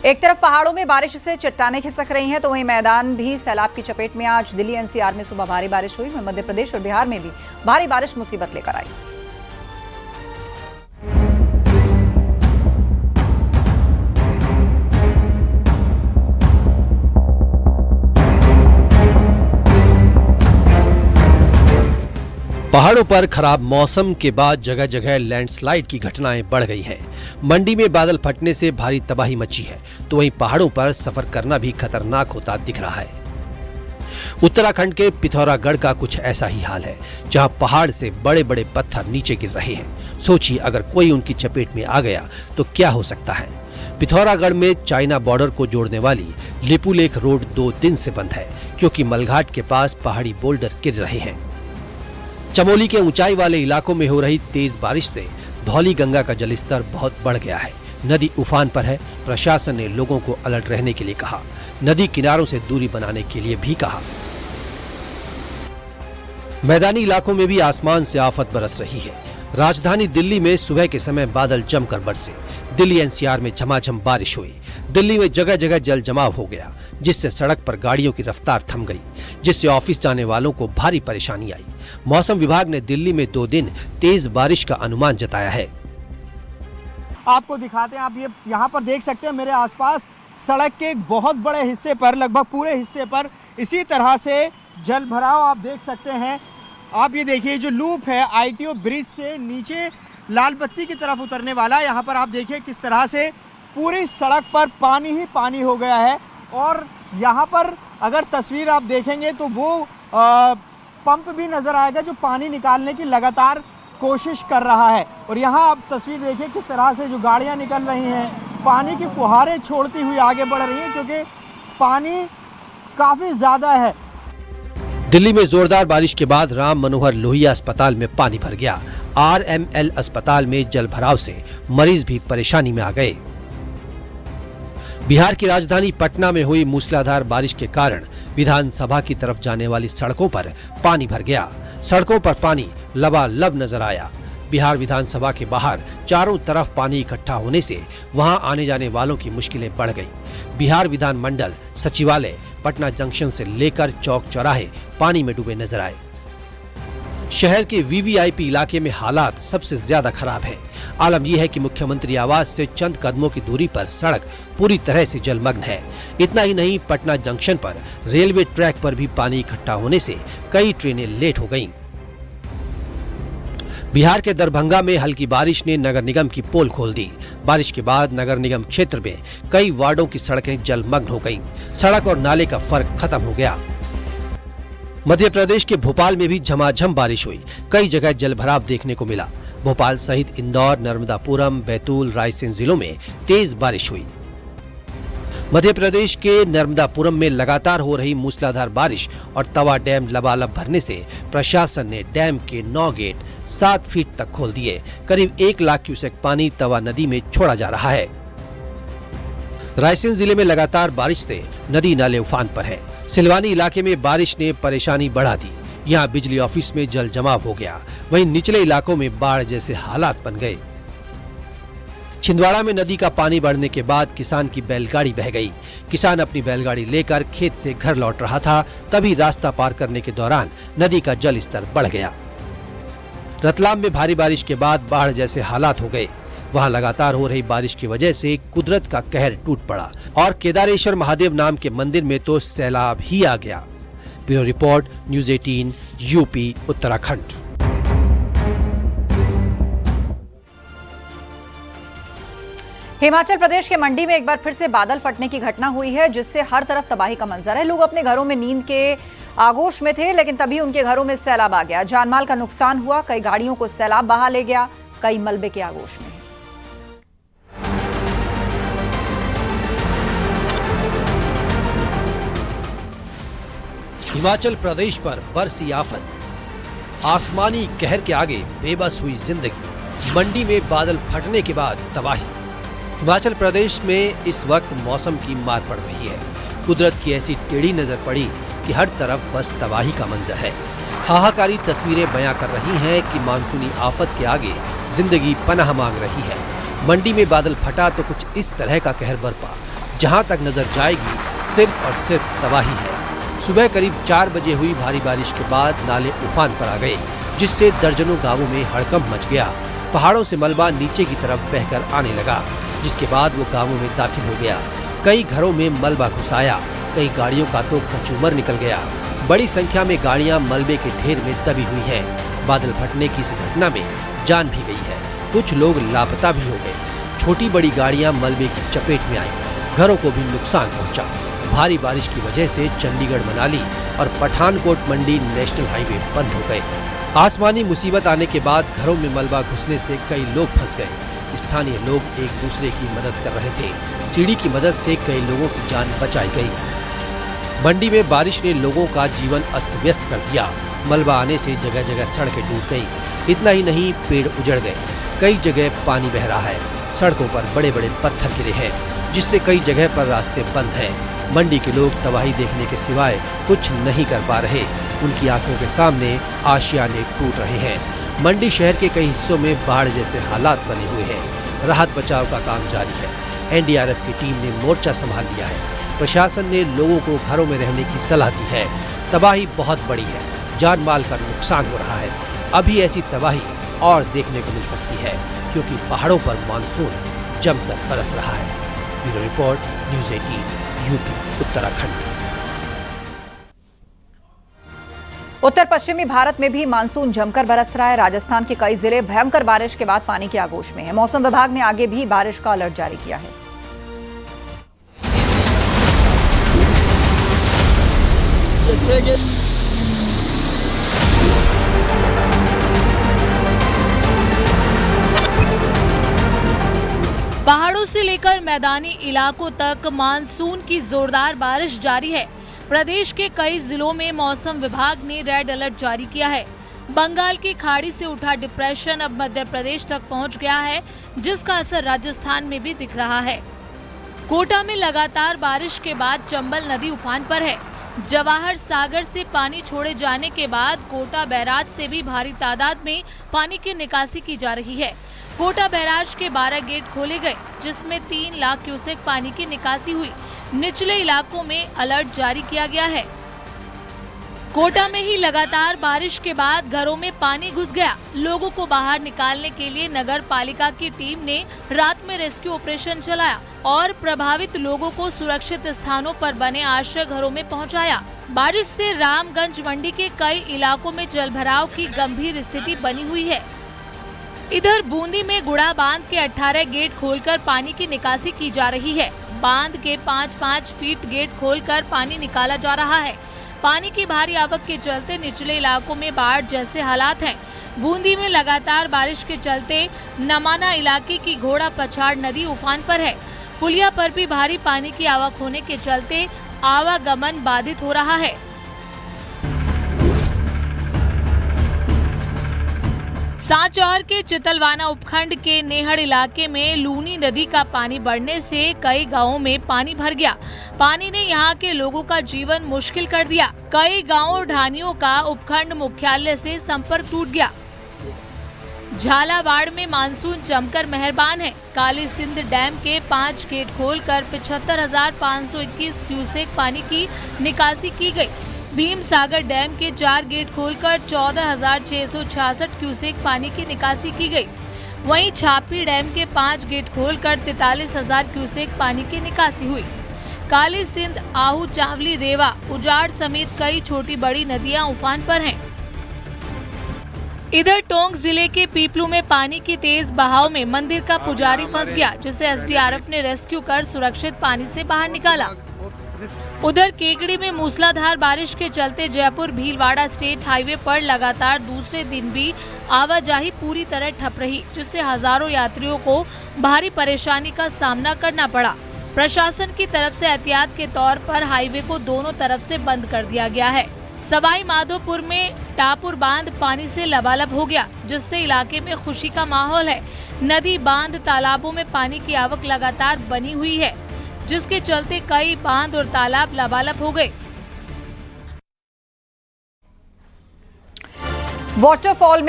एक तरफ पहाड़ों में बारिश से चट्टानें खिसक रही हैं तो वहीं मैदान भी सैलाब की चपेट में। आज दिल्ली एनसीआर में सुबह भारी बारिश हुई। मध्य प्रदेश और बिहार में भी भारी बारिश मुसीबत लेकर आई। पहाड़ों पर खराब मौसम के बाद जगह जगह लैंडस्लाइड की घटनाएं बढ़ गई हैं। मंडी में बादल फटने से भारी तबाही मची है तो वहीं पहाड़ों पर सफर करना भी खतरनाक होता दिख रहा है। उत्तराखंड के पिथौरागढ़ का कुछ ऐसा ही हाल है, जहां पहाड़ से बड़े बड़े पत्थर नीचे गिर रहे हैं। सोचिए अगर कोई उनकी चपेट में आ गया तो क्या हो सकता है। पिथौरागढ़ में चाइना बॉर्डर को जोड़ने वाली लिपुलेख रोड 2 दिन से बंद है क्योंकि मलघाट के पास पहाड़ी बोल्डर गिर रहे हैं। चमोली के ऊंचाई वाले इलाकों में हो रही तेज बारिश से धौली गंगा का जलस्तर बहुत बढ़ गया है। नदी उफान पर है। प्रशासन ने लोगों को अलर्ट रहने के लिए कहा, नदी किनारों से दूरी बनाने के लिए भी कहा। मैदानी इलाकों में भी आसमान से आफत बरस रही है। राजधानी दिल्ली में सुबह के समय बादल जमकर बरसे। दिल्ली एनसीआर में झमाझम बारिश हुई। दिल्ली में जगह जगह जल जमाव हो गया, जिससे सड़क पर गाड़ियों की रफ्तार थम गई, जिससे ऑफिस जाने वालों को भारी परेशानी आई। मौसम विभाग ने दिल्ली में 2 दिन तेज बारिश का अनुमान जताया है। आपको दिखाते हैं, आप ये यहाँ पर देख सकते हैं मेरे आसपास सड़क के एक बहुत बड़े हिस्से पर, लगभग पूरे हिस्से पर इसी तरह से जल भराव आप देख सकते हैं। आप ये देखिए जो लूप है आईटीओ ब्रिज से नीचे लाल बत्ती की तरफ उतरने वाला, यहाँ पर आप देखिए किस तरह से पूरी सड़क पर पानी ही पानी हो गया है। और यहाँ पर अगर तस्वीर आप देखेंगे तो वो पंप भी नज़र आएगा जो पानी निकालने की लगातार कोशिश कर रहा है। और यहाँ आप तस्वीर देखिए किस तरह से जो गाड़ियाँ निकल रही हैं, पानी की फुहारें छोड़ती हुई आगे बढ़ रही हैं क्योंकि पानी काफ़ी ज़्यादा है। दिल्ली में जोरदार बारिश के बाद राम मनोहर लोहिया अस्पताल में पानी भर गया। आरएमएल अस्पताल में जल भराव से मरीज भी परेशानी में आ गए। बिहार की राजधानी पटना में हुई मूसलाधार बारिश के कारण विधानसभा की तरफ जाने वाली सड़कों पर पानी भर गया। सड़कों पर पानी लबालब नजर आया। बिहार विधानसभा के बाहर चारों तरफ पानी इकट्ठा होने से वहां आने जाने वालों की मुश्किलें बढ़ गईं। बिहार विधानमंडल सचिवालय पटना जंक्शन से लेकर चौक चौराहे पानी में डूबे नजर आए। शहर के वीवीआईपी इलाके में हालात सबसे ज्यादा खराब है। आलम यह है कि मुख्यमंत्री आवास से चंद कदमों की दूरी पर सड़क पूरी तरह से जलमग्न है। इतना ही नहीं, पटना जंक्शन पर रेलवे ट्रैक पर भी पानी इकट्ठा होने से कई ट्रेनें लेट हो गईं। बिहार के दरभंगा में हल्की बारिश ने नगर निगम की पोल खोल दी। बारिश के बाद नगर निगम क्षेत्र में कई वार्डों की सड़कें जलमग्न हो गईं। सड़क और नाले का फर्क खत्म हो गया। मध्य प्रदेश के भोपाल में भी झमाझम बारिश हुई। कई जगह जलभराव देखने को मिला। भोपाल सहित इंदौर, नर्मदापुरम, बैतूल, रायसेन जिलों में तेज बारिश हुई। मध्य प्रदेश के नर्मदापुरम में लगातार हो रही मूसलाधार बारिश और तवा डैम लबालब भरने से प्रशासन ने डैम के 9 गेट 7 फीट तक खोल दिए। करीब 1 लाख क्यूसेक पानी तवा नदी में छोड़ा जा रहा है। रायसेन जिले में लगातार बारिश से नदी नाले उफान पर है। सिलवानी इलाके में बारिश ने परेशानी बढ़ा दी। यहाँ बिजली ऑफिस में जल जमाव हो गया। वहीं निचले इलाकों में बाढ़ जैसे हालात बन गए। छिंदवाड़ा में नदी का पानी बढ़ने के बाद किसान की बैलगाड़ी बह गई। किसान अपनी बैलगाड़ी लेकर खेत से घर लौट रहा था, तभी रास्ता पार करने के दौरान नदी का जल स्तर बढ़ गया। रतलाम में भारी बारिश के बाद बाढ़ जैसे हालात हो गए। वहां लगातार हो रही बारिश की वजह से कुदरत का कहर टूट पड़ा और केदारेश्वर महादेव नाम के मंदिर में तो सैलाब ही आ गया। Bureau report, news 18, UP, Uttarakhand. Himachal Pradesh के मंडी में एक बार फिर से बादल फटने की घटना हुई है, जिससे हर तरफ तबाही का मंजर है। लोग अपने घरों में नींद के आगोश में थे, लेकिन तभी उनके घरों में सैलाब आ गया। जानमाल का नुकसान हुआ। कई गाड़ियों को सैलाब बहा ले गया। कई मलबे के आगोश में। हिमाचल प्रदेश पर बरसी आफत। आसमानी कहर के आगे बेबस हुई जिंदगी। मंडी में बादल फटने के बाद तबाही। हिमाचल प्रदेश में इस वक्त मौसम की मार पड़ रही है। कुदरत की ऐसी टेढ़ी नजर पड़ी कि हर तरफ बस तबाही का मंजर है। हाहाकारी तस्वीरें बयां कर रही हैं कि मानसूनी आफत के आगे जिंदगी पनाह मांग रही है। मंडी में बादल फटा तो कुछ इस तरह का कहर बरपा। जहां तक नजर जाएगी सिर्फ और सिर्फ तबाही है। सुबह करीब 4 बजे हुई भारी बारिश के बाद नाले उफान पर आ गए, जिससे दर्जनों गांवों में हड़कंप मच गया। पहाड़ों से मलबा नीचे की तरफ बहकर आने लगा, जिसके बाद वो गांवों में दाखिल हो गया। कई घरों में मलबा घुस आया, कई गाड़ियों का तो कचूमर निकल गया। बड़ी संख्या में गाड़ियां मलबे के ढेर में दबी हुई हैं। बादल फटने की इस घटना में जान भी गई है, कुछ लोग लापता भी हो गए। छोटी बड़ी गाड़ियां मलबे की चपेट में आई, घरों को भी नुकसान पहुंचा। भारी बारिश की वजह से चंडीगढ़ मनाली और पठानकोट मंडी नेशनल हाईवे बंद हो गए। आसमानी मुसीबत आने के बाद घरों में मलबा घुसने से कई लोग फंस गए। स्थानीय लोग एक दूसरे की मदद कर रहे थे। सीढ़ी की मदद से कई लोगों की जान बचाई गई। मंडी में बारिश ने लोगों का जीवन अस्त व्यस्त कर दिया। मलबा आने से जगह जगह सड़कें डूब गईं। इतना ही नहीं, पेड़ उजड़ गए, कई जगह पानी बह रहा है। सड़कों पर बड़े बड़े पत्थर गिरे हैं, जिससे कई जगह पर रास्ते बंद हैं। मंडी के लोग तबाही देखने के सिवाय कुछ नहीं कर पा रहे। उनकी आंखों के सामने आशियाने टूट रहे हैं। मंडी शहर के कई हिस्सों में बाढ़ जैसे हालात बने हुए हैं। राहत बचाव का काम जारी है। एनडीआरएफ की टीम ने मोर्चा संभाल लिया है। प्रशासन ने लोगों को घरों में रहने की सलाह दी है। तबाही बहुत बड़ी है, जान माल का नुकसान हो रहा है। अभी ऐसी तबाही और देखने को मिल सकती है, क्योंकि पहाड़ों पर मानसून जमकर बरस रहा है। Bureau report, news 18, UP, Uttarakhand. उत्तर पश्चिमी भारत में भी मानसून जमकर बरस रहा है। राजस्थान के कई जिले भयंकर बारिश के बाद पानी की आगोश में है। मौसम विभाग ने आगे भी बारिश का अलर्ट जारी किया है। पहाड़ों से लेकर मैदानी इलाकों तक मानसून की जोरदार बारिश जारी है। प्रदेश के कई जिलों में मौसम विभाग ने रेड अलर्ट जारी किया है। बंगाल की खाड़ी से उठा डिप्रेशन अब मध्य प्रदेश तक पहुंच गया है, जिसका असर राजस्थान में भी दिख रहा है। कोटा में लगातार बारिश के बाद चंबल नदी उफान पर है। जवाहर सागर से पानी छोड़े जाने के बाद कोटा बैराज से भी भारी तादाद में पानी की निकासी की जा रही है। कोटा बैराज के 12 गेट खोले गए, जिसमें 3 लाख क्यूसेक पानी की निकासी हुई। निचले इलाकों में अलर्ट जारी किया गया है। कोटा में ही लगातार बारिश के बाद घरों में पानी घुस गया। लोगों को बाहर निकालने के लिए नगर पालिका की टीम ने रात में रेस्क्यू ऑपरेशन चलाया और प्रभावित लोगों को सुरक्षित स्थानों पर बने आश्रय घरों में पहुंचाया। बारिश से रामगंज मंडी के कई इलाकों में जलभराव की गंभीर स्थिति बनी हुई है। इधर बूंदी में गुड़ा बांध के 18 गेट खोलकर पानी की निकासी की जा रही है। बांध के 5-5 फीट गेट खोलकर पानी निकाला जा रहा है। पानी की भारी आवक के चलते निचले इलाकों में बाढ़ जैसे हालात हैं। बूंदी में लगातार बारिश के चलते नमाना इलाके की घोड़ा पछाड़ नदी उफान पर है। पुलिया पर भी भारी पानी की आवक होने के चलते आवागमन बाधित हो रहा है। सांचौर के चितलवाना उपखंड के नेहड़ इलाके में लूनी नदी का पानी बढ़ने से कई गांवों में पानी भर गया। पानी ने यहां के लोगों का जीवन मुश्किल कर दिया। कई गांवों ढानियों का उपखंड मुख्यालय से संपर्क टूट गया। झालावाड़ में मानसून जमकर मेहरबान है। काली सिंध डैम के 5 गेट खोलकर 75,521 क्यूसेक पानी की निकासी की गई। भीम सागर डैम के 4 गेट खोलकर 14,666 क्यूसेक पानी की निकासी की गई। वहीं छापी डैम के 5 गेट खोलकर 43,000 क्यूसेक पानी की निकासी हुई। काली सिंध, आहू, चावली, रेवा, उजाड़ समेत कई छोटी बड़ी नदियां उफान पर हैं। इधर टोंक जिले के पीपलू में पानी की तेज बहाव में मंदिर का पुजारी फंस गया, जिसे एसडीआरएफ ने रेस्क्यू कर सुरक्षित पानी से बाहर निकाला। उधर केकड़ी में मूसलाधार बारिश के चलते जयपुर भीलवाड़ा स्टेट हाईवे पर लगातार दूसरे दिन भी आवाजाही पूरी तरह ठप रही, जिससे हजारों यात्रियों को भारी परेशानी का सामना करना पड़ा। प्रशासन की तरफ से एहतियात के तौर पर हाईवे को दोनों तरफ से बंद कर दिया गया है। सवाई माधोपुर में टापुर बांध पानी से लबालब हो गया, जिससे इलाके में खुशी का माहौल है। नदी, बांध, तालाबों में पानी की आवक लगातार बनी हुई है, जिसके चलते कई बांध और तालाब लबालब हो गए। वाटरफॉल में